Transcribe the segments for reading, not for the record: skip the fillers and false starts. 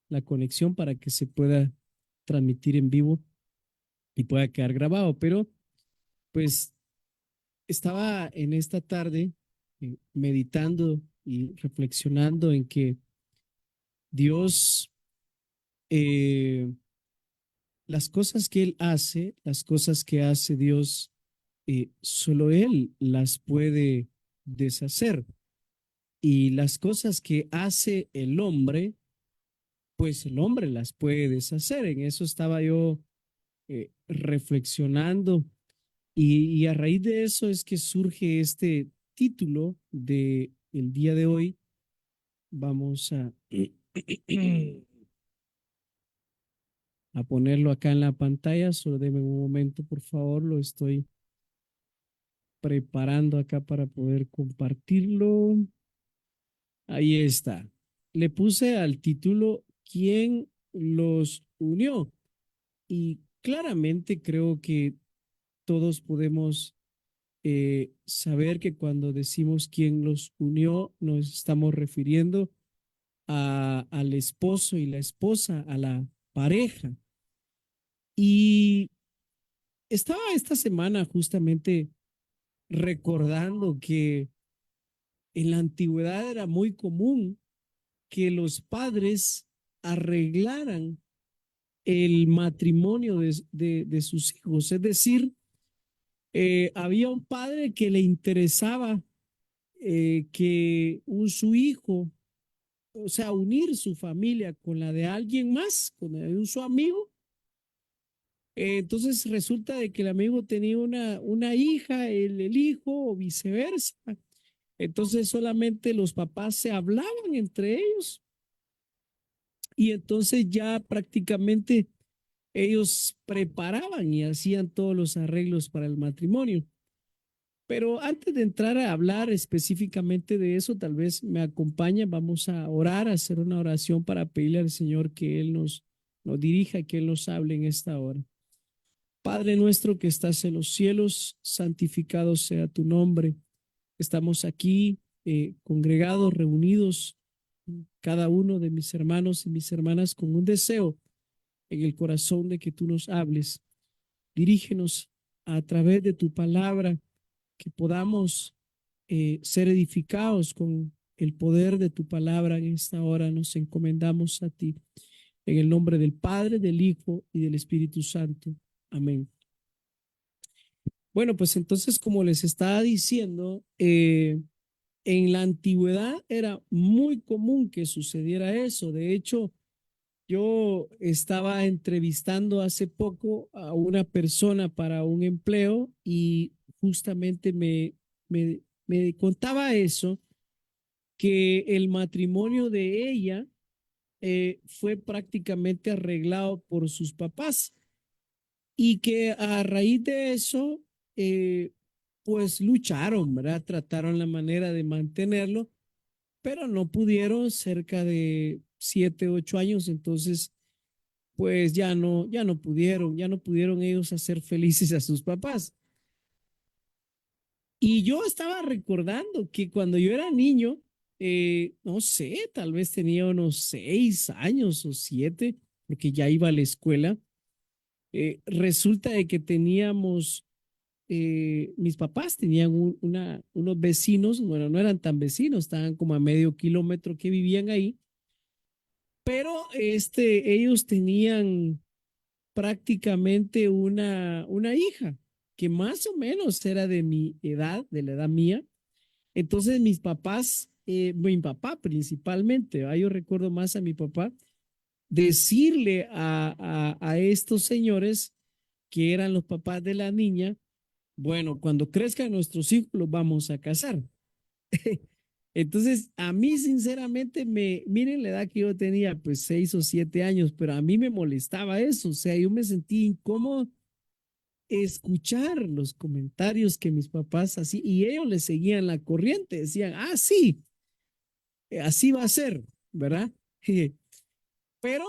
la conexión para que se pueda transmitir en vivo y pueda quedar grabado. Pero pues estaba en esta tarde meditando y reflexionando en que Dios, eh, las cosas que Él hace, las cosas que hace Dios, solo Él las puede deshacer. Y las cosas que hace el hombre, pues el hombre las puede deshacer. En eso estaba yo reflexionando y a raíz de eso es que surge este título de el día de hoy. Vamos a ponerlo acá en la pantalla. Solo denme un momento, por favor. Lo estoy preparando acá para poder compartirlo. Ahí está. Le puse al título ¿Quién los unió? Y claramente creo que todos podemos saber que cuando decimos quién los unió, nos estamos refiriendo al esposo y la esposa, a la pareja. Y estaba esta semana justamente recordando que en la antigüedad era muy común que los padres arreglaran el matrimonio de sus hijos. Es decir, había un padre que le interesaba que su hijo, o sea, unir su familia con la de alguien más, con la de un su amigo. Entonces resulta de que el amigo tenía una hija, el hijo, o viceversa. Entonces solamente los papás se hablaban entre ellos y entonces ya prácticamente ellos preparaban y hacían todos los arreglos para el matrimonio. Pero antes de entrar a hablar específicamente de eso, tal vez me acompaña, vamos a orar, a hacer una oración para pedirle al Señor que Él nos dirija, que Él nos hable en esta hora. Padre nuestro que estás en los cielos, santificado sea tu nombre. Estamos aquí congregados, reunidos, cada uno de mis hermanos y mis hermanas con un deseo en el corazón de que tú nos hables. Dirígenos a través de tu palabra, que podamos ser edificados con el poder de tu palabra. En esta hora nos encomendamos a ti. En el nombre del Padre, del Hijo y del Espíritu Santo. Amén. Bueno, pues entonces, como les estaba diciendo, en la antigüedad era muy común que sucediera eso. De hecho, yo estaba entrevistando hace poco a una persona para un empleo y justamente me contaba eso, que el matrimonio de ella fue prácticamente arreglado por sus papás y que a raíz de eso, eh, pues lucharon, ¿verdad? Trataron la manera de mantenerlo, pero no pudieron cerca de 7, 8 años. Entonces, pues ya no pudieron ellos hacer felices a sus papás. Y yo estaba recordando que cuando yo era niño, no sé, tal vez tenía unos 6 años o 7, porque ya iba a la escuela. Resulta de que teníamos, mis papás tenían unos vecinos, bueno, no eran tan vecinos, estaban como a medio kilómetro que vivían ahí, pero ellos tenían prácticamente una hija que más o menos era de mi edad, de la edad mía. Entonces mis papás, mi papá principalmente, ¿va? Yo recuerdo más a mi papá decirle a estos señores que eran los papás de la niña, bueno, cuando crezcan nuestros hijos los vamos a casar. Entonces, a mí sinceramente, miren la edad que yo tenía, pues 6 o 7 años, pero a mí me molestaba eso, o sea, yo me sentí incómodo escuchar los comentarios que mis papás hacían y ellos le seguían la corriente, decían, ah, sí, así va a ser, ¿verdad? Pero,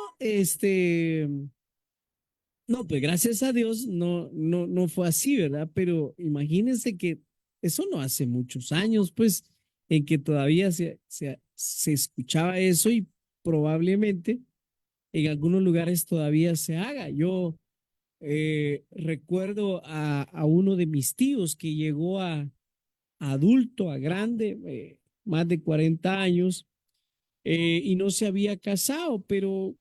no, pues gracias a Dios no fue así, ¿verdad? Pero imagínense que eso no hace muchos años, pues, en que todavía se escuchaba eso y probablemente en algunos lugares todavía se haga. Yo recuerdo a uno de mis tíos que llegó a adulto, a grande, más de 40 años, y no se había casado, pero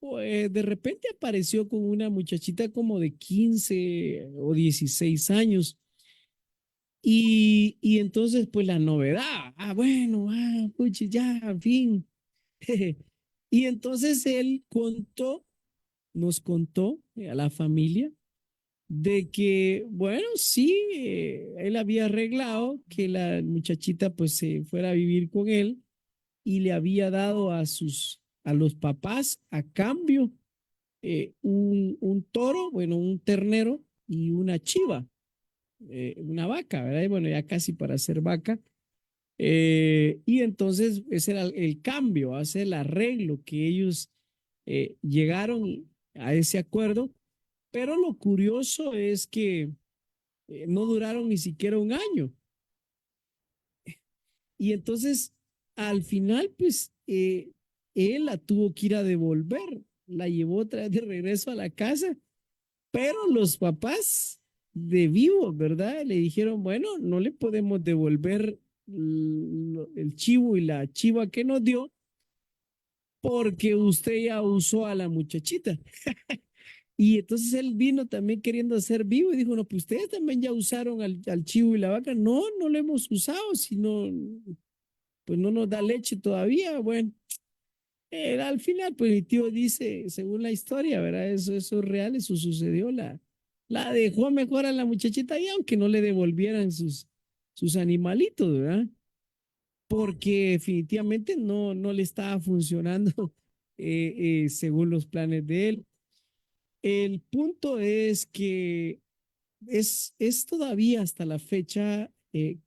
de repente apareció con una muchachita como de 15 o 16 años. Y entonces, pues la novedad, bueno, puchi, ya, en fin. Y entonces él nos contó a la familia de que, bueno, sí, él había arreglado que la muchachita pues se fuera a vivir con él y le había dado a los papás a cambio un toro, bueno, un ternero y una chiva, una vaca, ¿verdad? Y bueno, ya casi para ser vaca. Y entonces ese era el cambio, hace el arreglo que ellos llegaron a ese acuerdo, pero lo curioso es que no duraron ni siquiera un año. Y entonces al final, pues él la tuvo que ir a devolver, la llevó otra vez de regreso a la casa, pero los papás de vivo, ¿verdad? Le dijeron, bueno, no le podemos devolver el chivo y la chiva que nos dio porque usted ya usó a la muchachita. Y entonces él vino también queriendo ser vivo y dijo, no, pues ustedes también ya usaron al chivo y la vaca. No, no lo hemos usado, sino, pues no nos da leche todavía. Bueno, al final, pues mi tío dice, según la historia, ¿verdad? Eso es real, eso sucedió. La dejó mejor a la muchachita y aunque no le devolvieran sus animalitos, ¿verdad? Porque definitivamente no le estaba funcionando según los planes de él. El punto es que es todavía hasta la fecha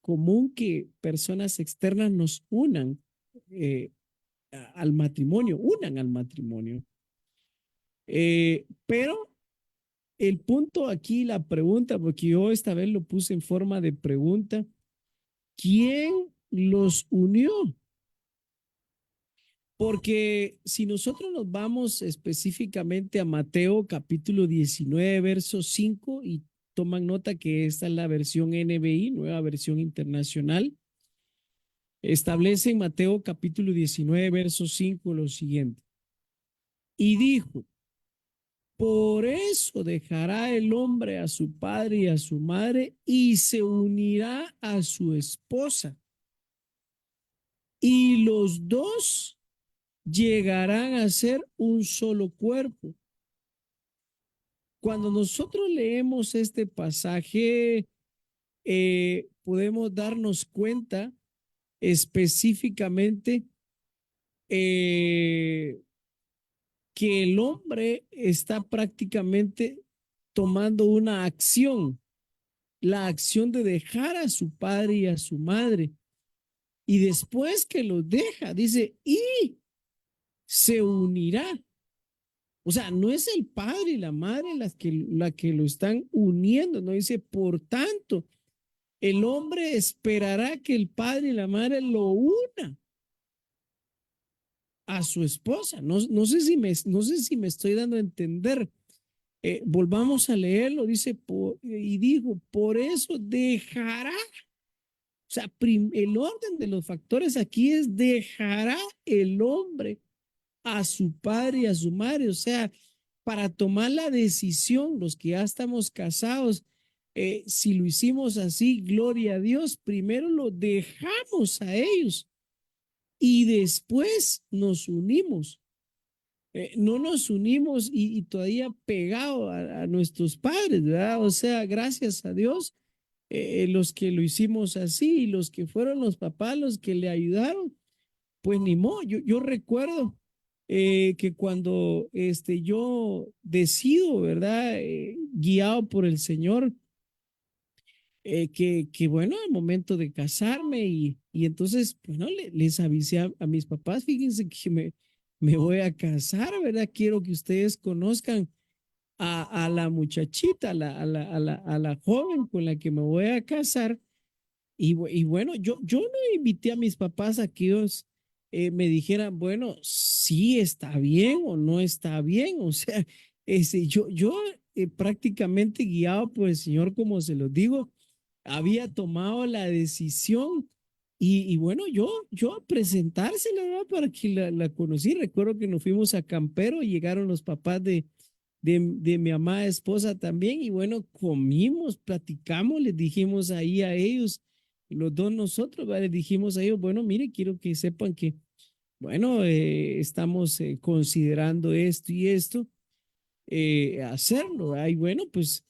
común que personas externas nos eh, al matrimonio, unan al matrimonio. Pero el punto aquí, la pregunta, porque yo esta vez lo puse en forma de pregunta, ¿quién los unió? Porque si nosotros nos vamos específicamente a Mateo capítulo 19, verso 5, y toman nota que esta es la versión NBI, nueva versión internacional, establece en Mateo capítulo 19, verso 5 lo siguiente. Y dijo, por eso dejará el hombre a su padre y a su madre y se unirá a su esposa. Y los dos llegarán a ser un solo cuerpo. Cuando nosotros leemos este pasaje, podemos darnos cuenta específicamente eh, que el hombre está prácticamente tomando una acción, la acción de dejar a su padre y a su madre. Y después que los deja, dice, y se unirá. O sea, no es el padre y la madre la que lo están uniendo, no dice, por tanto, el hombre esperará que el padre y la madre lo una a su esposa. No sé si me estoy dando a entender. Volvamos a leerlo, dice, y dijo, por eso dejará, o sea, el orden de los factores aquí es dejará el hombre a su padre y a su madre, o sea, para tomar la decisión, los que ya estamos casados, si lo hicimos así, gloria a Dios, primero lo dejamos a ellos y después nos unimos. No nos unimos y todavía pegado a nuestros padres, ¿verdad? O sea, gracias a Dios, los que lo hicimos así y los que fueron los papás los que le ayudaron, pues ni modo. Yo recuerdo que cuando yo decido, ¿verdad? Guiado por el Señor, que bueno, al momento de casarme y entonces, bueno, les avisé a mis papás, fíjense que me voy a casar, ¿verdad? Quiero que ustedes conozcan a la muchachita, a la joven con la que me voy a casar. Y bueno, yo no invité a mis papás a que ellos me dijeran, bueno, sí está bien o no está bien. O sea, yo prácticamente guiado por el Señor, como se los digo, había tomado la decisión y bueno, yo a presentársela, ¿verdad? Para que la conocí. Recuerdo que nos fuimos a Campero y llegaron los papás de mi amada esposa también y bueno, comimos, platicamos, les dijimos ahí a ellos, los dos nosotros, ¿verdad? Les dijimos a ellos, bueno, mire, quiero que sepan que, bueno, estamos considerando esto y esto hacerlo, ¿verdad? Y bueno, pues,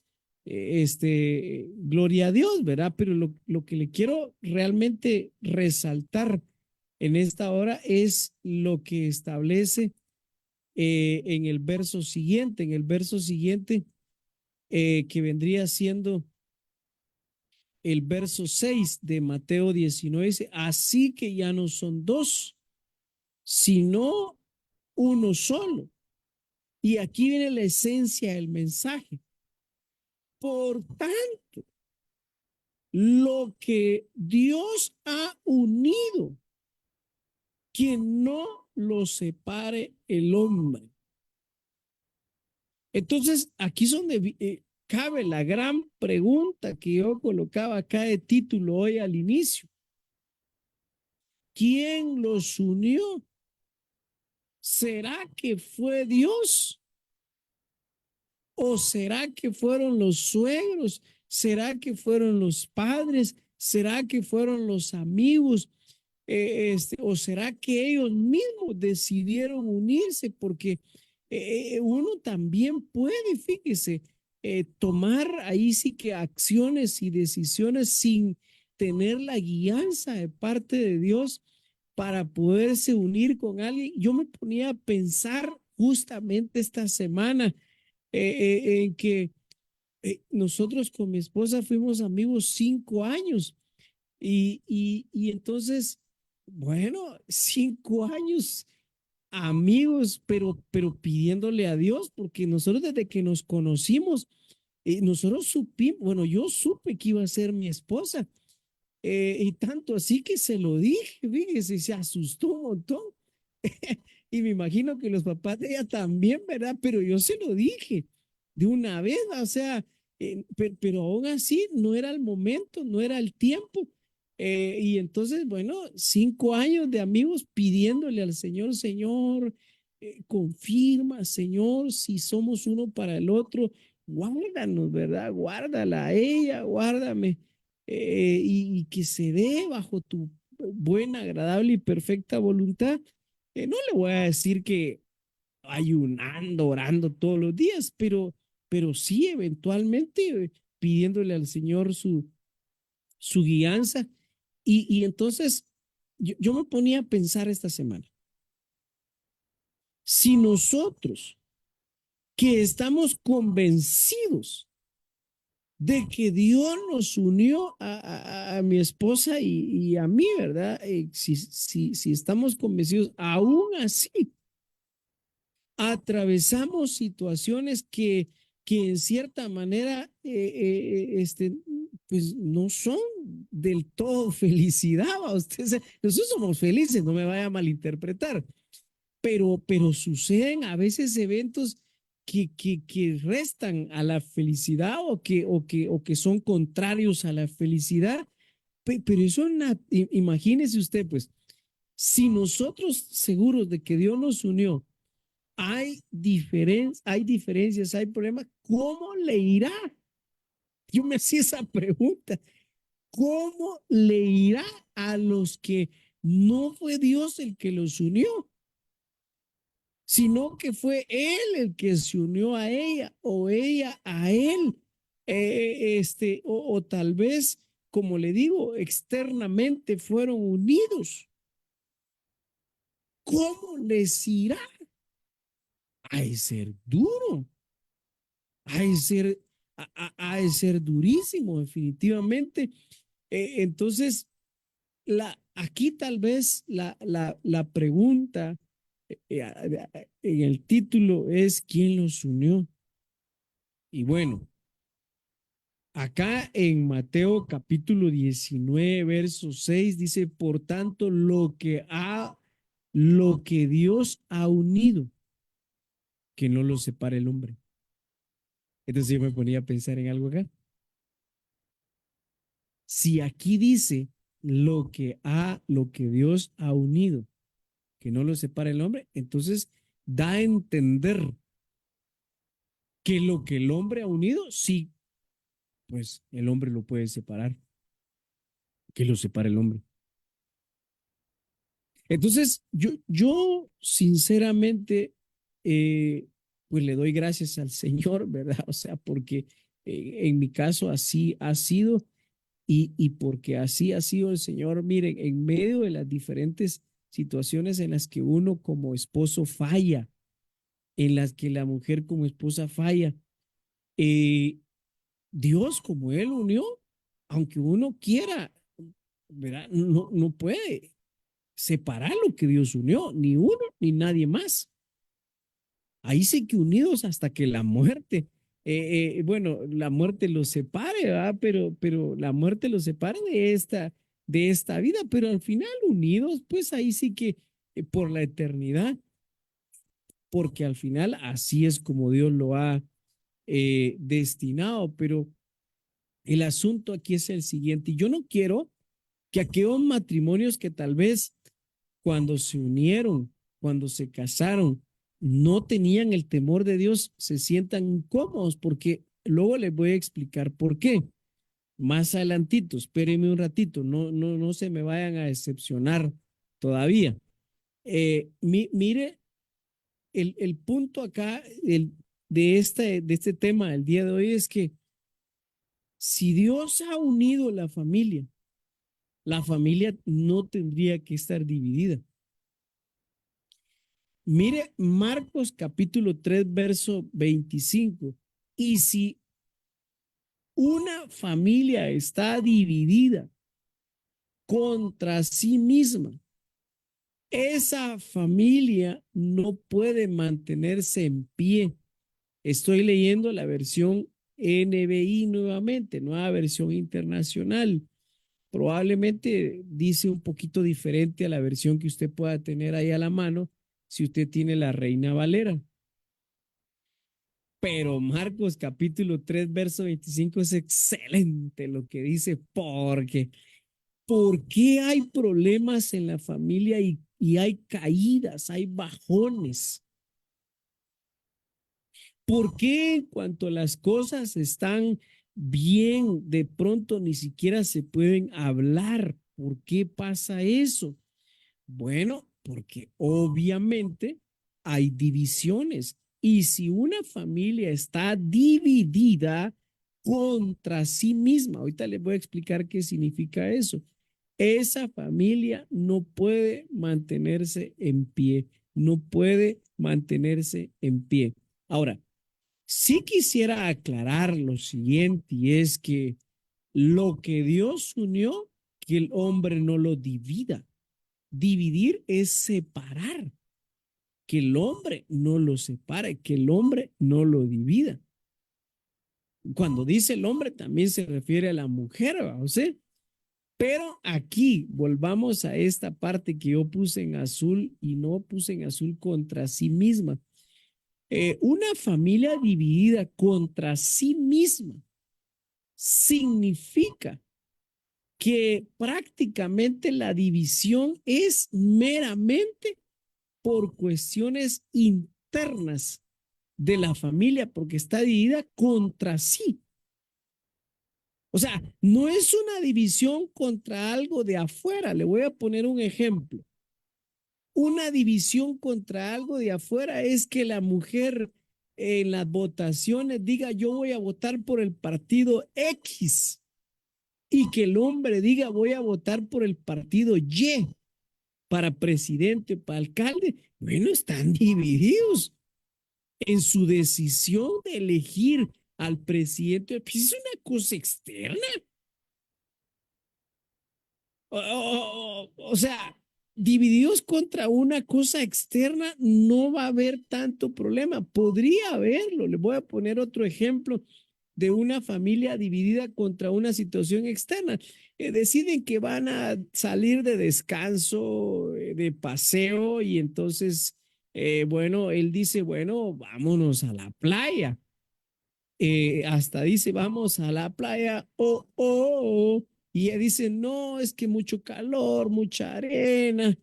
gloria a Dios, ¿verdad? Pero lo que le quiero realmente resaltar en esta hora es lo que establece en el verso siguiente, que vendría siendo el verso 6 de Mateo 19, dice, así que ya no son dos, sino uno solo. Y aquí viene la esencia del mensaje. Por tanto, lo que Dios ha unido, que no lo separe el hombre. Entonces, aquí es donde cabe la gran pregunta que yo colocaba acá de título hoy al inicio. ¿Quién los unió? ¿Será que fue Dios? ¿O será que fueron los suegros? ¿Será que fueron los padres? ¿Será que fueron los amigos? ¿O será que ellos mismos decidieron unirse? Porque uno también puede, fíjese, tomar ahí sí que acciones y decisiones sin tener la guianza de parte de Dios para poderse unir con alguien. Yo me ponía a pensar justamente esta semana en que nosotros con mi esposa fuimos amigos 5 años y entonces, bueno, 5 años amigos, pero pidiéndole a Dios, porque nosotros desde que nos conocimos, nosotros supimos, bueno, yo supe que iba a ser mi esposa, y tanto así que se lo dije, fíjese, se asustó un montón. Y me imagino que los papás de ella también, ¿verdad? Pero yo se lo dije de una vez, o sea, pero aún así no era el momento, no era el tiempo. Y entonces, bueno, 5 años de amigos pidiéndole al Señor, Señor, confirma, Señor, si somos uno para el otro, guárdanos, ¿verdad? Guárdala a ella, guárdame, y que se dé bajo tu buena, agradable y perfecta voluntad. No le voy a decir que ayunando, orando todos los días, pero sí eventualmente pidiéndole al Señor su guianza. Y entonces yo me ponía a pensar esta semana, si nosotros que estamos convencidos de que Dios nos unió a mi esposa y a mí, ¿verdad? Si estamos convencidos, aún así, atravesamos situaciones que en cierta manera, pues no son del todo felicidad. Usted, nosotros somos felices, no me vaya a malinterpretar, pero suceden a veces eventos que restan a la felicidad o que son contrarios a la felicidad. Pero eso, imagínese usted, pues, si nosotros seguros de que Dios nos unió, hay diferencias, hay problemas, ¿cómo le irá? Yo me hacía esa pregunta, ¿cómo le irá a los que no fue Dios el que los unió, sino que fue Él el que se unió a ella o ella a Él? O tal vez, como le digo, externamente fueron unidos. ¿Cómo les irá? Hay ser duro. Ha de ser, ha de ser durísimo, definitivamente. Entonces, aquí tal vez la pregunta en el título es ¿quién los unió? Y bueno, acá en Mateo capítulo 19, verso 6 dice, por tanto, lo que ha lo que Dios ha unido, que no lo separe el hombre. Entonces yo me ponía a pensar en algo acá. Si aquí dice lo que Dios ha unido, que no lo separe el hombre, entonces da a entender que lo que el hombre ha unido, sí, pues el hombre lo puede separar, que lo separe el hombre. Entonces, yo sinceramente, pues le doy gracias al Señor, ¿verdad? O sea, porque en mi caso así ha sido y porque así ha sido el Señor. Miren, en medio de las diferentes situaciones en las que uno como esposo falla, en las que la mujer como esposa falla, eh, Dios como Él unió, aunque uno quiera, ¿verdad? No puede separar lo que Dios unió, ni uno ni nadie más. Ahí sí que unidos hasta que la muerte, bueno, la muerte los separe, ¿verdad? Pero la muerte los separe de esta vida, pero al final unidos, pues ahí sí que por la eternidad, porque al final así es como Dios lo ha destinado, pero el asunto aquí es el siguiente, y yo no quiero que aquellos matrimonios que tal vez cuando se unieron, cuando se casaron, no tenían el temor de Dios, se sientan incómodos, porque luego les voy a explicar por qué. Más adelantito, espérenme un ratito, no se me vayan a decepcionar todavía. Mire, el punto acá de este tema del día de hoy es que si Dios ha unido la familia no tendría que estar dividida. Mire Marcos capítulo 3, verso 25. Y si una familia está dividida contra sí misma, esa familia no puede mantenerse en pie. Estoy leyendo la versión NBI nuevamente, nueva versión internacional. Probablemente dice un poquito diferente a la versión que usted pueda tener ahí a la mano si usted tiene la Reina Valera. Pero Marcos capítulo 3 verso 25 es excelente lo que dice, porque ¿por qué hay problemas en la familia y hay caídas, hay bajones? ¿Por qué en cuanto las cosas están bien, de pronto ni siquiera se pueden hablar? ¿Por qué pasa eso? Bueno, porque obviamente hay divisiones y si una familia está dividida contra sí misma, ahorita les voy a explicar qué significa eso. Esa familia no puede mantenerse en pie, no puede mantenerse en pie. Ahora, sí quisiera aclarar lo siguiente y es que lo que Dios unió, que el hombre no lo divida. Dividir es separar, que el hombre no lo separe, que el hombre no lo divida. Cuando dice el hombre también se refiere a la mujer, ¿va? O sea, pero aquí volvamos a esta parte que yo puse en azul y no puse en azul contra sí misma. Una familia dividida contra sí misma significa que prácticamente la división es meramente por cuestiones internas de la familia, porque está dividida contra sí. O sea, no es una división contra algo de afuera. Le voy a poner un ejemplo. Una división contra algo de afuera es que la mujer en las votaciones diga yo voy a votar por el partido X y que el hombre diga voy a votar por el partido Y para presidente, para alcalde. Bueno, están divididos en su decisión de elegir al presidente. Pues es una cosa externa. O sea, divididos contra una cosa externa, no va a haber tanto problema. Podría haberlo. Les voy a poner otro ejemplo. de una familia dividida contra una situación externa. Deciden que van a salir de descanso, de paseo, y entonces, bueno, él dice, bueno, vámonos a la playa. Hasta dice, vamos a la playa, y ella dice, no, es que mucho calor, mucha arena,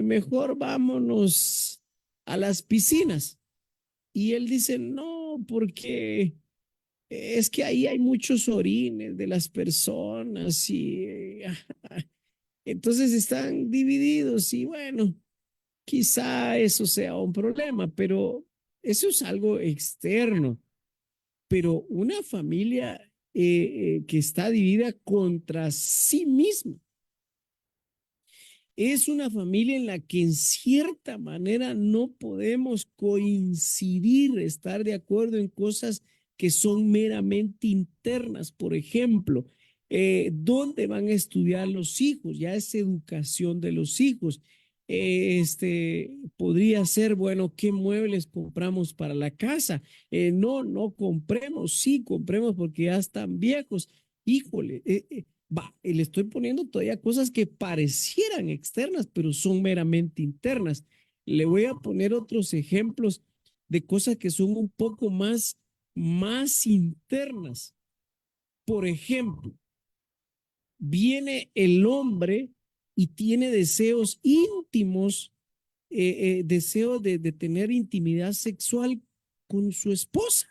mejor vámonos a las piscinas. Y él dice, no, porque es que ahí hay muchos orines de las personas y entonces están divididos y bueno, quizá eso sea un problema, pero eso es algo externo. Pero una familia que está dividida contra sí misma es una familia en la que en cierta manera no podemos coincidir, estar de acuerdo en cosas que son meramente internas. Por ejemplo, ¿dónde van a estudiar los hijos? Ya es educación de los hijos. Podría ser, bueno, ¿qué muebles compramos para la casa? No, no compremos, sí, compremos porque ya están viejos. Híjole, le estoy poniendo todavía cosas que parecieran externas, pero son meramente internas. Le voy a poner otros ejemplos de cosas que son un poco más internas. Por ejemplo, viene el hombre y tiene deseos íntimos, deseo de tener intimidad sexual con su esposa.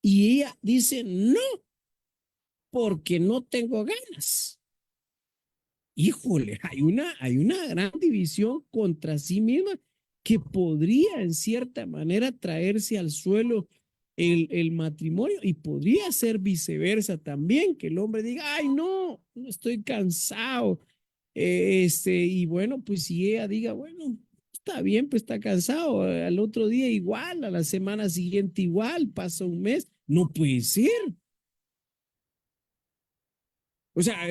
Y ella dice, no, porque no tengo ganas. Híjole, hay una gran división contra sí misma que podría en cierta manera traerse al suelo el matrimonio, y podría ser viceversa también, que el hombre diga, ay, no, no estoy cansado. Y bueno, pues si ella diga, bueno, está bien, pues está cansado, al otro día igual, a la semana siguiente igual, pasa un mes, no puede ser. O sea,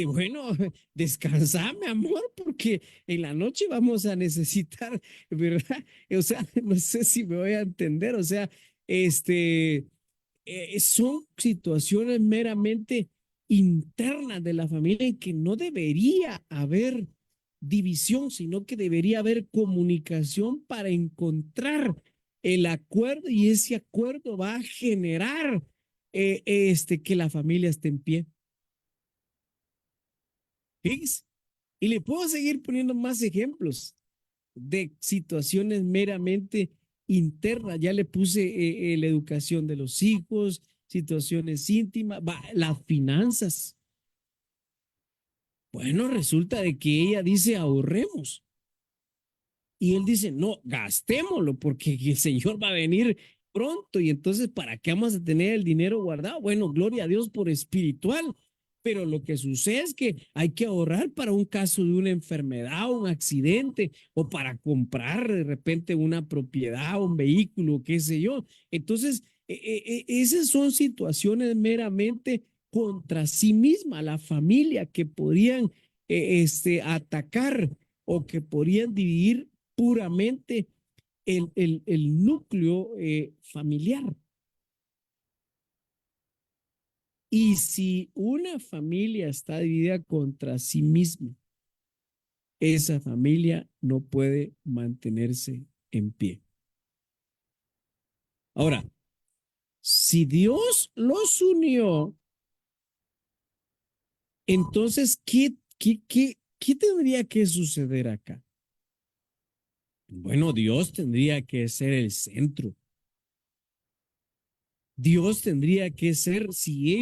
bueno, descansa, mi amor, porque en la noche vamos a necesitar, ¿verdad? O sea, no sé si me voy a entender, o sea, este, son situaciones meramente internas de la familia en que no debería haber división, sino que debería haber comunicación para encontrar el acuerdo, y ese acuerdo va a generar que la familia esté en pie. ¿Ves? Y le puedo seguir poniendo más ejemplos de situaciones meramente internas. Ya le puse la educación de los hijos, situaciones íntimas, las finanzas. Bueno, resulta de que ella dice ahorremos. Y él dice, no, gastémoslo porque el Señor va a venir pronto, y entonces, ¿para qué vamos a tener el dinero guardado? Bueno, gloria a Dios por espiritual, pero lo que sucede es que hay que ahorrar para un caso de una enfermedad, un accidente, o para comprar de repente una propiedad, un vehículo, qué sé yo. Entonces, esas son situaciones meramente contra sí misma, la familia, que podrían atacar o que podrían dividir puramente el núcleo familiar. Y si una familia está dividida contra sí misma, esa familia no puede mantenerse en pie. Ahora, si Dios los unió, entonces, ¿qué tendría que suceder acá? Bueno, Dios tendría que ser el centro. Dios tendría que ser, si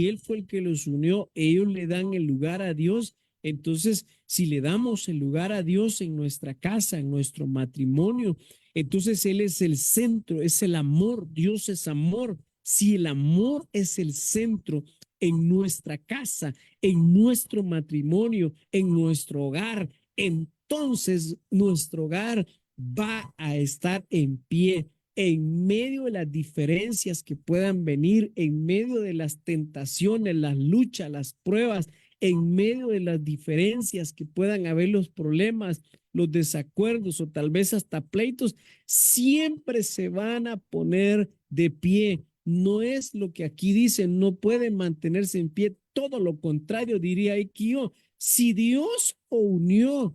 Él fue el que los unió, ellos le dan el lugar a Dios. Entonces, si le damos el lugar a Dios en nuestra casa, en nuestro matrimonio, entonces Él es el centro, es el amor, Dios es amor. Si el amor es el centro en nuestra casa, en nuestro matrimonio, en nuestro hogar, entonces nuestro hogar va a estar en pie en medio de las diferencias que puedan venir, en medio de las tentaciones, las luchas, las pruebas, en medio de las diferencias que puedan haber, los problemas, los desacuerdos o tal vez hasta pleitos, siempre se van a poner de pie no es lo que aquí dice, no puede mantenerse en pie. Todo lo contrario, diría Aikio. Si Dios unió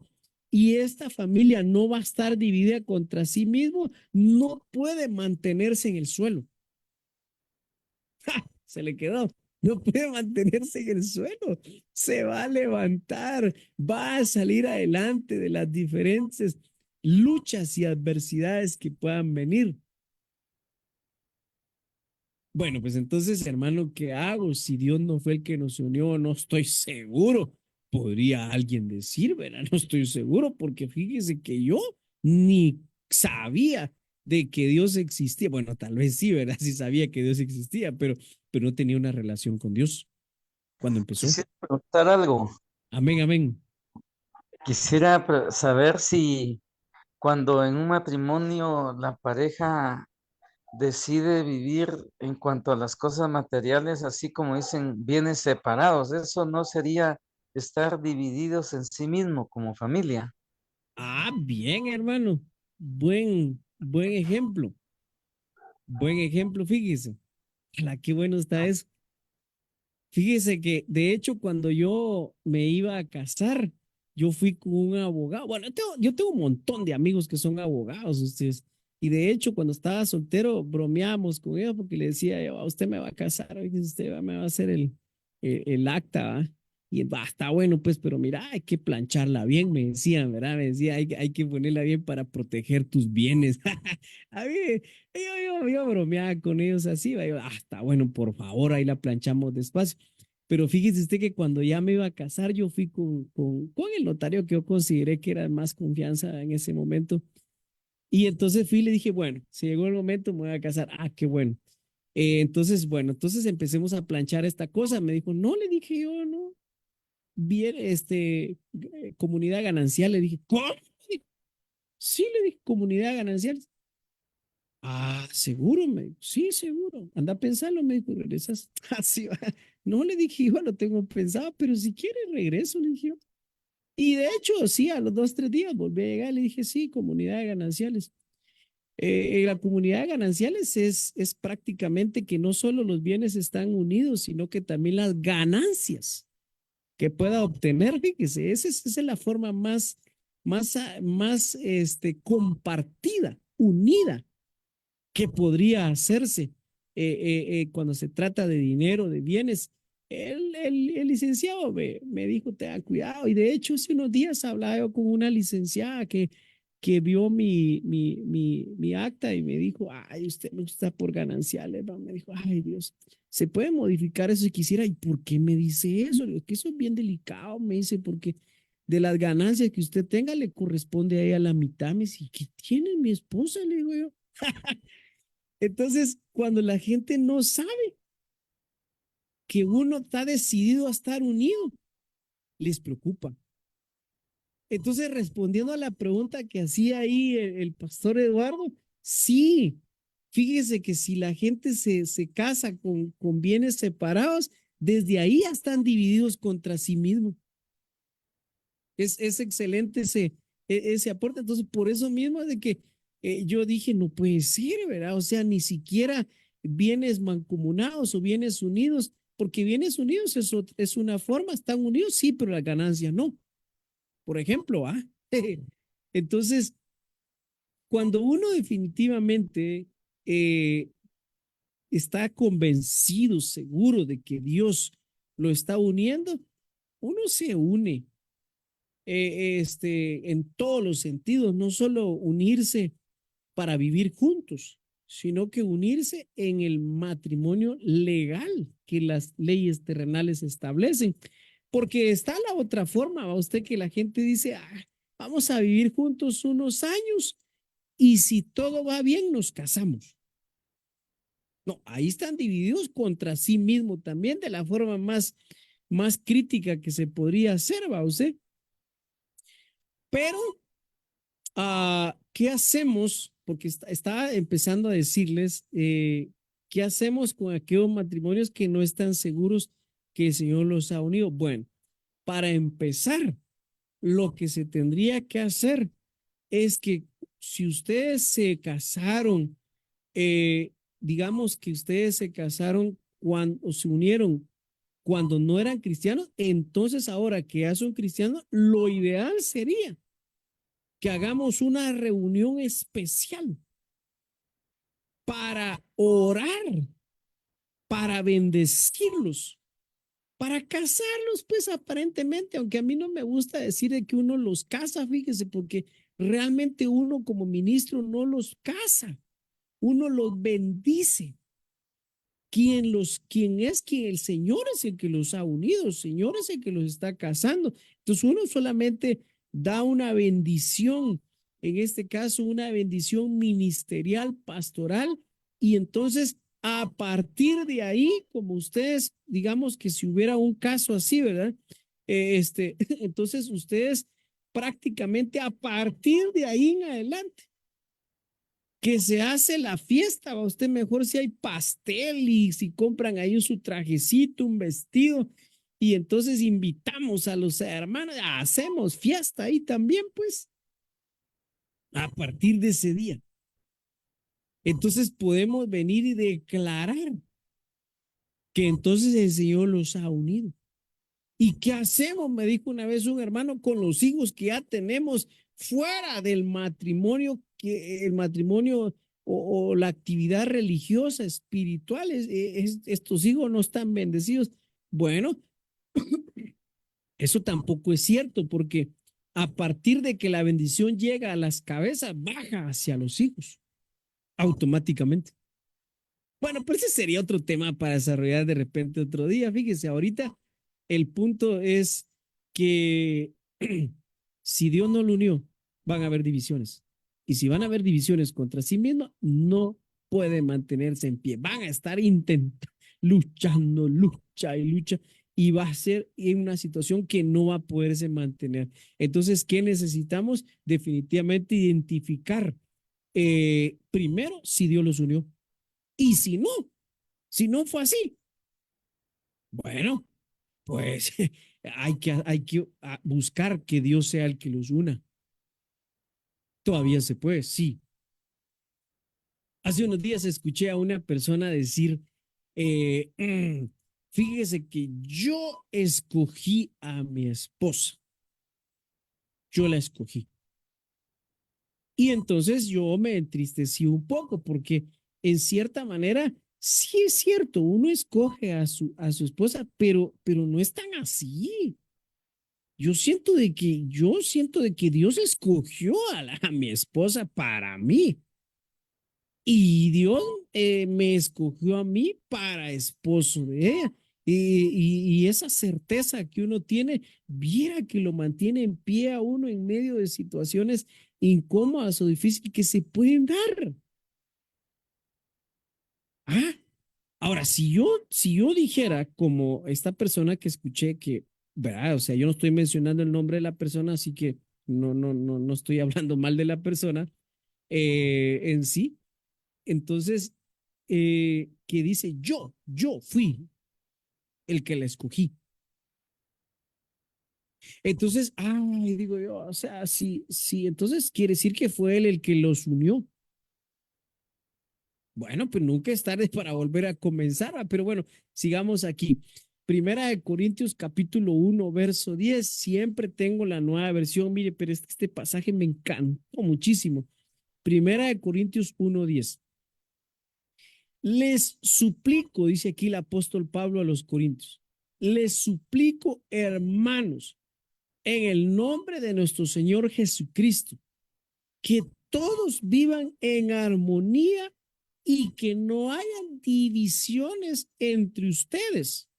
y esta familia no va a estar dividida contra sí mismo, no puede mantenerse en el suelo. ¡Ja! Se le quedó. No puede mantenerse en el suelo. Se va a levantar, va a salir adelante de las diferentes luchas y adversidades que puedan venir. Bueno, pues entonces, hermano, ¿qué hago? Si Dios no fue el que nos unió, no estoy seguro. Podría alguien decir, ¿verdad? No estoy seguro, porque fíjese que yo ni sabía de que Dios existía. Bueno, tal vez sí, ¿verdad? Sí sabía que Dios existía, pero no tenía una relación con Dios cuando empezó. Quisiera preguntar algo. Amén, amén. Quisiera saber si cuando en un matrimonio la pareja decide vivir en cuanto a las cosas materiales, así como dicen, bienes separados, eso no sería estar divididos en sí mismo como familia. Ah, bien, hermano. Buen ejemplo. Buen ejemplo, fíjese. La qué bueno está eso. Fíjese que, de hecho, cuando yo me iba a casar, yo fui con un abogado. Bueno, yo tengo un montón de amigos que son abogados, ustedes. Y de hecho, cuando estaba soltero, bromeamos con ellos porque le decía yo, "A usted me va a casar, oye, usted me va a hacer el acta, ¿va? Y va, está bueno, pues, pero mira, hay que plancharla bien, me decían, ¿verdad? Me decía, hay que ponerla bien para proteger tus bienes. A mí, yo bromeaba con ellos así, va, yo, está bueno, por favor, ahí la planchamos despacio. Pero fíjese usted que cuando ya me iba a casar, yo fui con el notario que yo consideré que era más confianza en ese momento. Y entonces fui y le dije, bueno, si llegó el momento, me voy a casar. Ah, qué bueno. Entonces, bueno, entonces empecemos a planchar esta cosa. Me dijo, no, le dije yo, no. Bien, comunidad ganancial. Le dije, ¿cómo? Sí, le dije, comunidad ganancial. Ah, seguro, me dijo. Sí, seguro. Anda a pensarlo, me dijo, regresas. Así va. No le dije, yo lo tengo pensado, pero si quiere regreso, le dije yo. Y de hecho, sí, a los 2, 3 días volví a llegar, le dije, sí, comunidad de gananciales. La comunidad de gananciales es prácticamente que no solo los bienes están unidos, sino que también las ganancias que pueda obtener, fíjese, esa es la forma más compartida, unida que podría hacerse cuando se trata de dinero, de bienes. El licenciado me dijo, tenga cuidado. Y de hecho, hace unos días hablaba yo con una licenciada que vio mi acta y me dijo, ay, usted no está por gananciales. ¿Va? Me dijo, ay, Dios, ¿se puede modificar eso si quisiera? ¿Y por qué me dice eso? Le digo, que eso es bien delicado, me dice, porque de las ganancias que usted tenga le corresponde a ella la mitad. Me dice, ¿qué tiene mi esposa? Le digo yo. Entonces, cuando la gente no sabe que uno está decidido a estar unido, les preocupa. Entonces, respondiendo a la pregunta que hacía ahí el pastor Eduardo, sí, fíjese que si la gente se casa con bienes separados, desde ahí ya están divididos contra sí mismos. Es excelente ese aporte. Entonces, por eso mismo es de que yo dije, no puede ser, ¿verdad? O sea, ni siquiera bienes mancomunados o bienes unidos, porque bienes unidos es una forma, están unidos, sí, pero la ganancia no. Por ejemplo, ¿ah? Entonces, cuando uno definitivamente eh, está convencido, seguro de que Dios lo está uniendo, uno se une en todos los sentidos, no solo unirse para vivir juntos, sino que unirse en el matrimonio legal que las leyes terrenales establecen. Porque está la otra forma, va usted que la gente dice, ah, vamos a vivir juntos unos años y si todo va bien nos casamos. No, ahí están divididos contra sí mismo también de la forma más crítica que se podría hacer, va usted. Pero ¿qué hacemos? Porque está empezando a decirles, ¿qué hacemos con aquellos matrimonios que no están seguros que el Señor los ha unido? Bueno, para empezar, lo que se tendría que hacer es que si ustedes se casaron, eh, digamos que ustedes se casaron cuando o se unieron cuando no eran cristianos, entonces ahora que ya son cristianos, lo ideal sería que hagamos una reunión especial para orar, para bendecirlos, para casarlos, pues aparentemente, aunque a mí no me gusta decir de que uno los casa, fíjese, porque realmente uno como ministro no los casa, uno los bendice. Quien el Señor es el que los ha unido, el Señor es el que los está casando. Entonces uno solamente da una bendición, en este caso una bendición ministerial, pastoral, y entonces a partir de ahí, como ustedes, digamos que si hubiera un caso así, ¿verdad? Entonces ustedes prácticamente a partir de ahí en adelante que se hace la fiesta, va usted mejor si hay pastel y si compran ahí su trajecito, un vestido, y entonces invitamos a los hermanos, hacemos fiesta ahí también, pues, a partir de ese día. Entonces podemos venir y declarar que entonces el Señor los ha unido. ¿Y qué hacemos? Me dijo una vez un hermano con los hijos que ya tenemos fuera del matrimonio, que el matrimonio o la actividad religiosa, espiritual, estos hijos no están bendecidos. Bueno, eso tampoco es cierto porque a partir de que la bendición llega a las cabezas, baja hacia los hijos automáticamente. Bueno, pero ese sería otro tema para desarrollar de repente otro día. Fíjese, ahorita el punto es que si Dios no lo unió, van a haber divisiones. Y si van a haber divisiones contra sí mismo, no puede mantenerse en pie. Van a estar intentando, luchando, lucha y lucha. Y va a ser en una situación que no va a poderse mantener. Entonces, ¿qué necesitamos? Definitivamente identificar primero si Dios los unió. Y si no fue así, bueno, pues hay que buscar que Dios sea el que los una. Todavía se puede, sí. Hace unos días escuché a una persona decir, eh, mm, fíjese que yo escogí a mi esposa, yo la escogí. Y entonces yo me entristecí un poco porque en cierta manera, sí es cierto, uno escoge a su esposa, pero no es tan así. Yo siento de que Dios escogió a mi esposa para mí y Dios me escogió a mí para esposo de ella. Y esa certeza que uno tiene, viera que lo mantiene en pie a uno en medio de situaciones incómodas o difíciles que se pueden dar. Ah, ahora, si yo dijera como esta persona que escuché que, ¿verdad? O sea, yo no estoy mencionando el nombre de la persona, así que no estoy hablando mal de la persona en sí. Entonces, que dice, yo fui el que la escogí. Entonces, ay, digo yo, o sea, sí, entonces quiere decir que fue él el que los unió. Bueno, pues nunca es tarde para volver a comenzar, pero bueno, sigamos aquí. Primera de Corintios capítulo 1, verso 10. Siempre tengo la nueva versión, mire, pero este pasaje me encantó muchísimo. Primera de Corintios 1:10. Les suplico, dice aquí el apóstol Pablo a los Corintios, les suplico, hermanos, en el nombre de nuestro Señor Jesucristo, que todos vivan en armonía y que no hayan divisiones entre ustedes,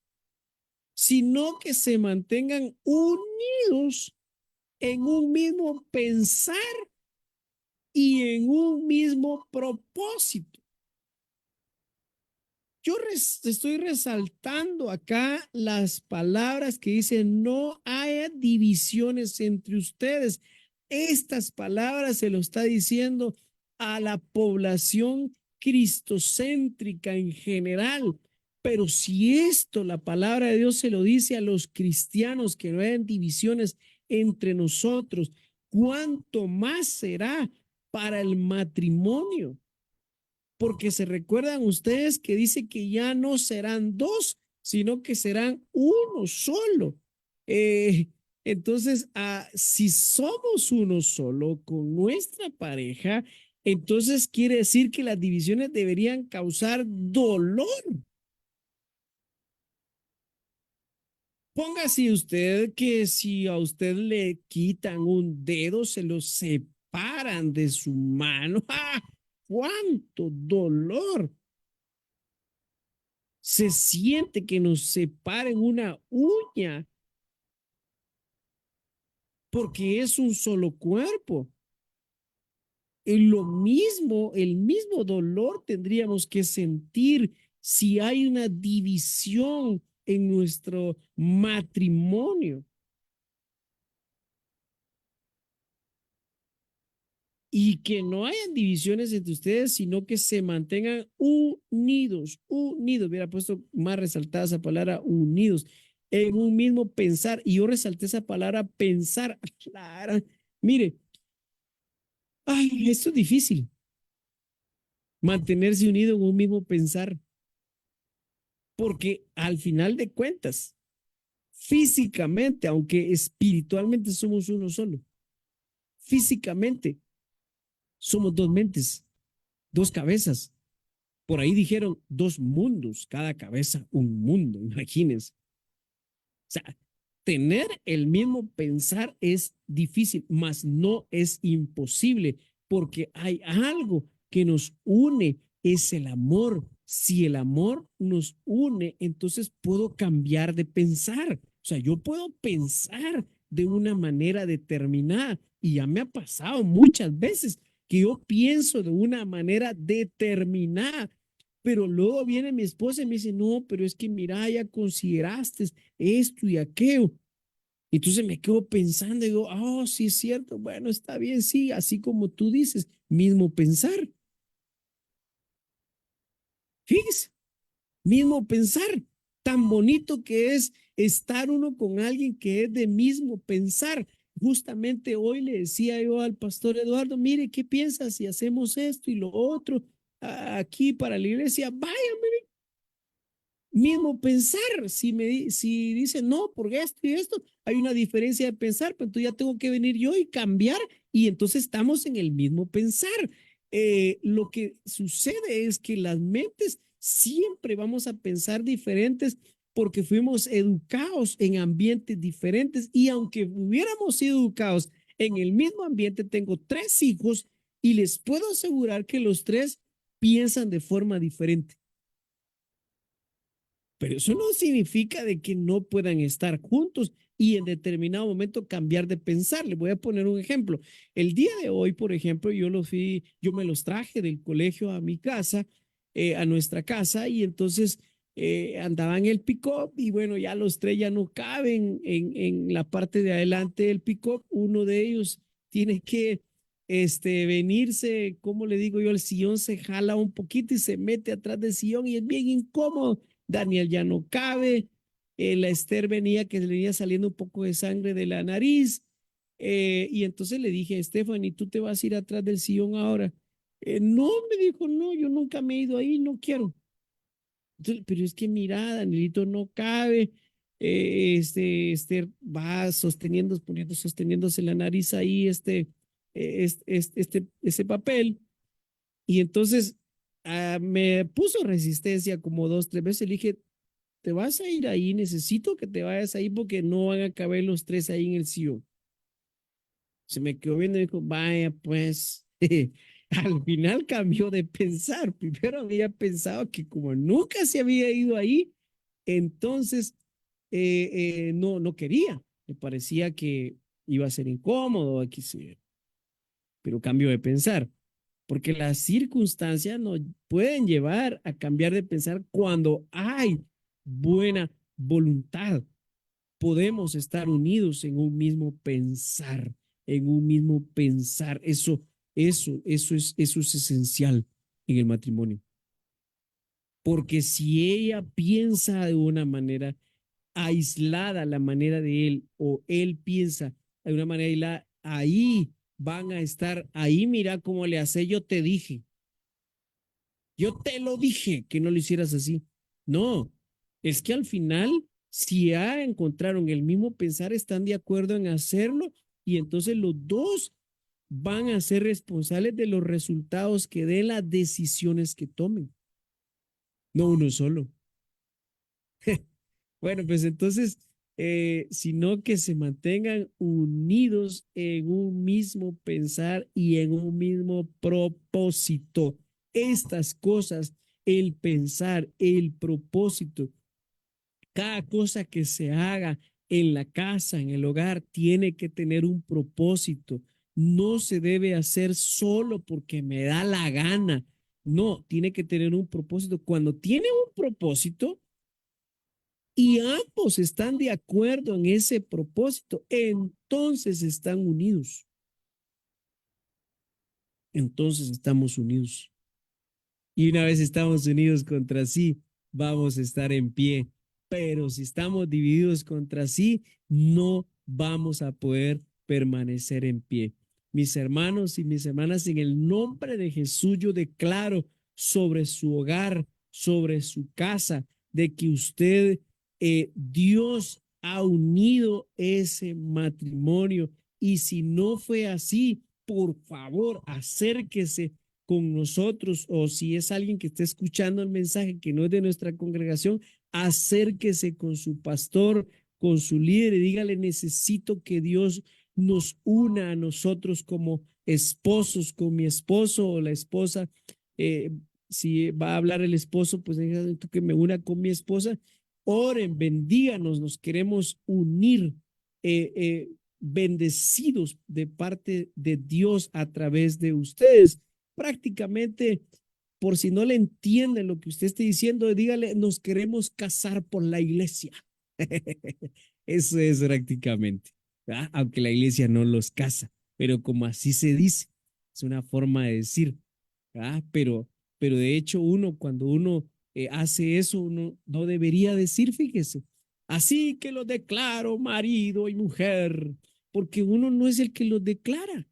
sino que se mantengan unidos en un mismo pensar y en un mismo propósito. Yo estoy resaltando acá las palabras que dicen no haya divisiones entre ustedes. Estas palabras se lo está diciendo a la población cristocéntrica en general. Pero si esto, la palabra de Dios se lo dice a los cristianos, que no hayan divisiones entre nosotros, ¿cuánto más será para el matrimonio? porque se recuerdan ustedes que dice que ya no serán dos, sino que serán uno solo. Eh, entonces, si somos uno solo con nuestra pareja, entonces quiere decir que las divisiones deberían causar dolor. Póngase usted que si a usted le quitan un dedo, se lo separan de su mano. ¡Ah! ¡Cuánto dolor! Se siente que nos separen una uña porque es un solo cuerpo. Lo mismo, el mismo dolor tendríamos que sentir si hay una división en nuestro matrimonio. Y que no hayan divisiones entre ustedes, sino que se mantengan unidos, unidos. Hubiera puesto más resaltada esa palabra unidos, en un mismo pensar. Y yo resalté esa palabra pensar. Claro. Mire, ay, esto es difícil, mantenerse unido en un mismo pensar, porque al final de cuentas, físicamente, aunque espiritualmente somos uno solo, físicamente somos dos mentes, dos cabezas. Por ahí dijeron dos mundos, cada cabeza un mundo, imagínense. O sea, tener el mismo pensar es difícil, mas no es imposible, porque hay algo que nos une, es el amor. Si el amor nos une, entonces puedo cambiar de pensar. O sea, yo puedo pensar de una manera determinada y ya me ha pasado muchas veces que yo pienso de una manera determinada, pero luego viene mi esposa y me dice, no, pero es que mira, ya consideraste esto y aquello. Entonces me quedo pensando y digo, oh, sí es cierto, bueno, está bien, sí, así como tú dices, mismo pensar. Fíjese, mismo pensar. Tan bonito que es estar uno con alguien que es de mismo pensar. Justamente hoy le decía yo al pastor Eduardo, mire, ¿qué piensas si hacemos esto y lo otro aquí para la iglesia? Vaya, mismo pensar. Si dice no, por esto y esto, hay una diferencia de pensar, pero entonces ya tengo que venir yo y cambiar, y entonces estamos en el mismo pensar. Lo que sucede es que las mentes siempre vamos a pensar diferentes porque fuimos educados en ambientes diferentes, y aunque hubiéramos sido educados en el mismo ambiente, tengo tres hijos y les puedo asegurar que los tres piensan de forma diferente. Pero eso no significa de que no puedan estar juntos y en determinado momento cambiar de pensar. Le voy a poner un ejemplo. El día de hoy, por ejemplo, yo me los traje del colegio a mi casa, a nuestra casa, y entonces andaba en el pick-up y bueno, ya los tres ya no caben en la parte de adelante del pick-up. Uno de ellos tiene que venirse, como le digo yo, el sillón se jala un poquito y se mete atrás del sillón y es bien incómodo. Daniel ya no cabe, la Esther venía que le venía saliendo un poco de sangre de la nariz, y entonces le dije, Stephanie, ¿tú te vas a ir atrás del sillón ahora? No, me dijo, no, yo nunca me he ido ahí, no quiero. Entonces, pero es que mira, Danielito no cabe, Esther va sosteniendo, sosteniéndose la nariz ahí, ese papel, y entonces me puso resistencia como dos, tres veces. Le dije, te vas a ir ahí, necesito que te vayas ahí porque no van a caber los tres ahí en el sillón. Se me quedó viendo y dijo, vaya, pues, al final cambió de pensar. Primero había pensado que como nunca se había ido ahí, entonces no quería. Le parecía que iba a ser incómodo, aquí sí, pero cambio de pensar, porque las circunstancias nos pueden llevar a cambiar de pensar cuando hay buena voluntad. Podemos estar unidos en un mismo pensar, en un mismo pensar. Eso es esencial en el matrimonio. Porque si ella piensa de una manera aislada, la manera de él, o él piensa de una manera aislada, ahí van a estar, ahí mira cómo le hace, yo te dije. Yo te lo dije que no lo hicieras así. No, es que al final, si ya encontraron el mismo pensar, están de acuerdo en hacerlo y entonces los dos van a ser responsables de los resultados que den las decisiones que tomen, no uno solo. Bueno, pues entonces, sino que se mantengan unidos en un mismo pensar y en un mismo propósito. Estas cosas, el pensar, el propósito, cada cosa que se haga en la casa, en el hogar, tiene que tener un propósito. No se debe hacer solo porque me da la gana. No, tiene que tener un propósito. Cuando tiene un propósito, y ambos están de acuerdo en ese propósito, entonces están unidos. Entonces estamos unidos. Y una vez estamos unidos contra sí, vamos a estar en pie. Pero si estamos divididos contra sí, no vamos a poder permanecer en pie. Mis hermanos y mis hermanas, en el nombre de Jesús, yo declaro sobre su hogar, sobre su casa, de que usted, Dios ha unido ese matrimonio. Y si no fue así, por favor, acérquese con nosotros, o si es alguien que está escuchando el mensaje que no es de nuestra congregación, acérquese con su pastor, con su líder y dígale: necesito que Dios nos una a nosotros como esposos, con mi esposo o la esposa. Eh, si va a hablar el esposo, pues déjame tú que me una con mi esposa. Oren, bendíganos, nos queremos unir, bendecidos de parte de Dios a través de ustedes. Prácticamente, por si no le entiende lo que usted esté diciendo, dígale: nos queremos casar por la iglesia. Eso es prácticamente, ¿verdad? Aunque la iglesia no los casa, pero como así se dice, es una forma de decir, ¿verdad? Pero de hecho uno, cuando uno hace eso, uno no debería decir, fíjese, así que lo declaro marido y mujer, porque uno no es el que los declara,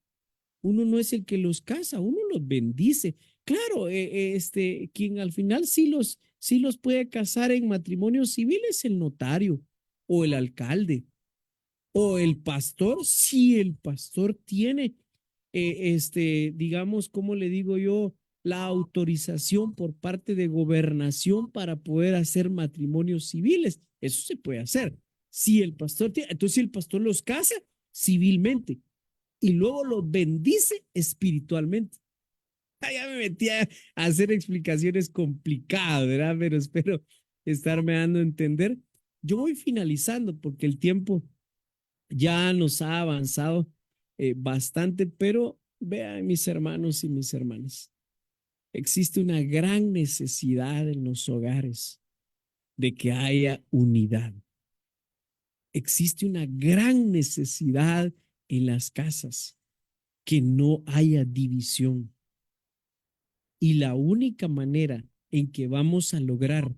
uno no es el que los casa, uno los bendice. Claro, quien al final sí los puede casar en matrimonio civil es el notario o el alcalde o el pastor, si el pastor tiene, digamos, ¿cómo le digo yo? La autorización por parte de gobernación para poder hacer matrimonios civiles. Eso se puede hacer. Si el pastor tiene, entonces si el pastor los casa civilmente y luego los bendice espiritualmente. Ya me metí a hacer explicaciones complicadas, ¿verdad? Pero espero estarme dando a entender. Yo voy finalizando porque el tiempo ya nos ha avanzado bastante, pero vean, mis hermanos y mis hermanas, existe una gran necesidad en los hogares de que haya unidad. Existe una gran necesidad en las casas que no haya división. Y la única manera en que vamos a lograr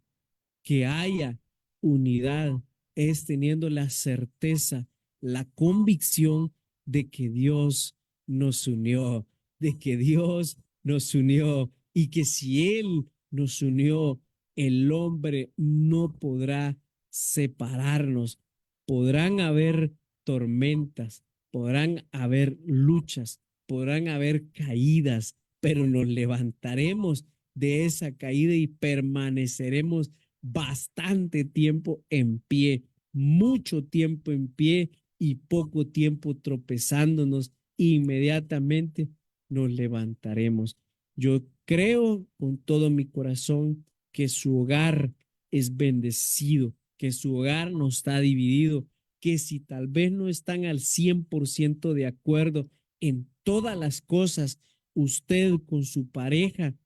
que haya unidad es teniendo la certeza, la convicción de que Dios nos unió, de que Dios nos unió y que si Él nos unió, el hombre no podrá separarnos. Podrán haber tormentas, podrán haber luchas, podrán haber caídas, pero nos levantaremos de esa caída y permaneceremos bastante tiempo en pie, mucho tiempo en pie y poco tiempo tropezándonos. Inmediatamente nos levantaremos. Yo creo con todo mi corazón que su hogar es bendecido, que su hogar no está dividido, que si tal vez no están al 100% de acuerdo en todas las cosas, usted con su pareja,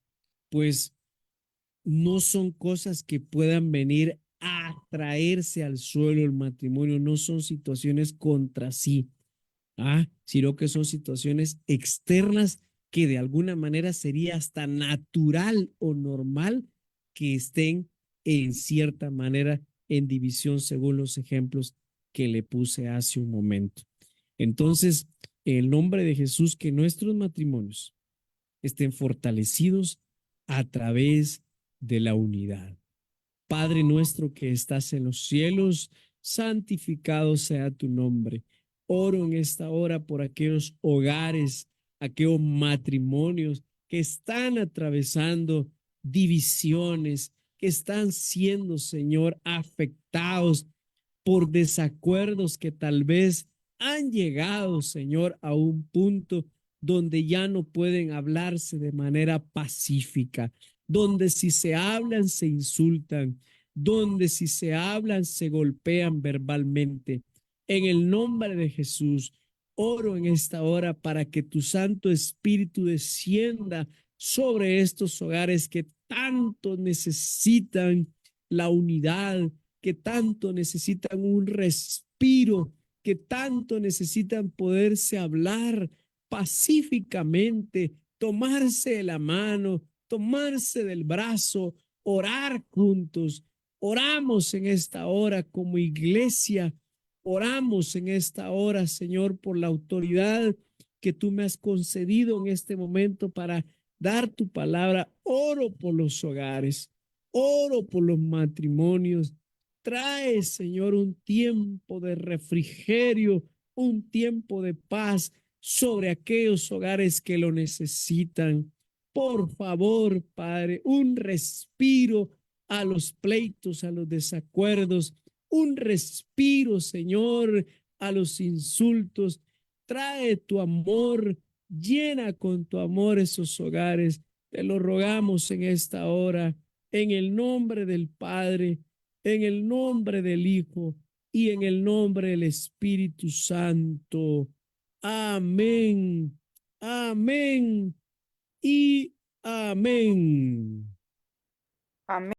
pues no son cosas que puedan venir a traerse al suelo el matrimonio, no son situaciones contra sí, sino que son situaciones externas que de alguna manera sería hasta natural o normal que estén en cierta manera en división según los ejemplos que le puse hace un momento. Entonces, en el nombre de Jesús, que nuestros matrimonios estén fortalecidos a través de la unidad. Padre nuestro que estás en los cielos, santificado sea tu nombre. Oro en esta hora por aquellos hogares, aquellos matrimonios que están atravesando divisiones, que están siendo, Señor, afectados por desacuerdos que tal vez han llegado, Señor, a un punto donde ya no pueden hablarse de manera pacífica, donde si se hablan se insultan, donde si se hablan se golpean verbalmente. En el nombre de Jesús, oro en esta hora para que tu Santo Espíritu descienda sobre estos hogares que tanto necesitan la unidad, que tanto necesitan un respiro, que tanto necesitan poderse hablar pacíficamente, tomarse de la mano, tomarse del brazo, orar juntos. Oramos en esta hora como iglesia, oramos en esta hora, Señor, por la autoridad que tú me has concedido en este momento para dar tu palabra. Oro por los hogares, oro por los matrimonios. Trae, Señor, un tiempo de refrigerio, un tiempo de paz sobre aquellos hogares que lo necesitan. Por favor, Padre, un respiro a los pleitos, a los desacuerdos, un respiro, Señor, a los insultos. Trae tu amor, llena con tu amor esos hogares. Te lo rogamos en esta hora, en el nombre del Padre, en el nombre del Hijo y en el nombre del Espíritu Santo. Amén, amén y amén. Amén.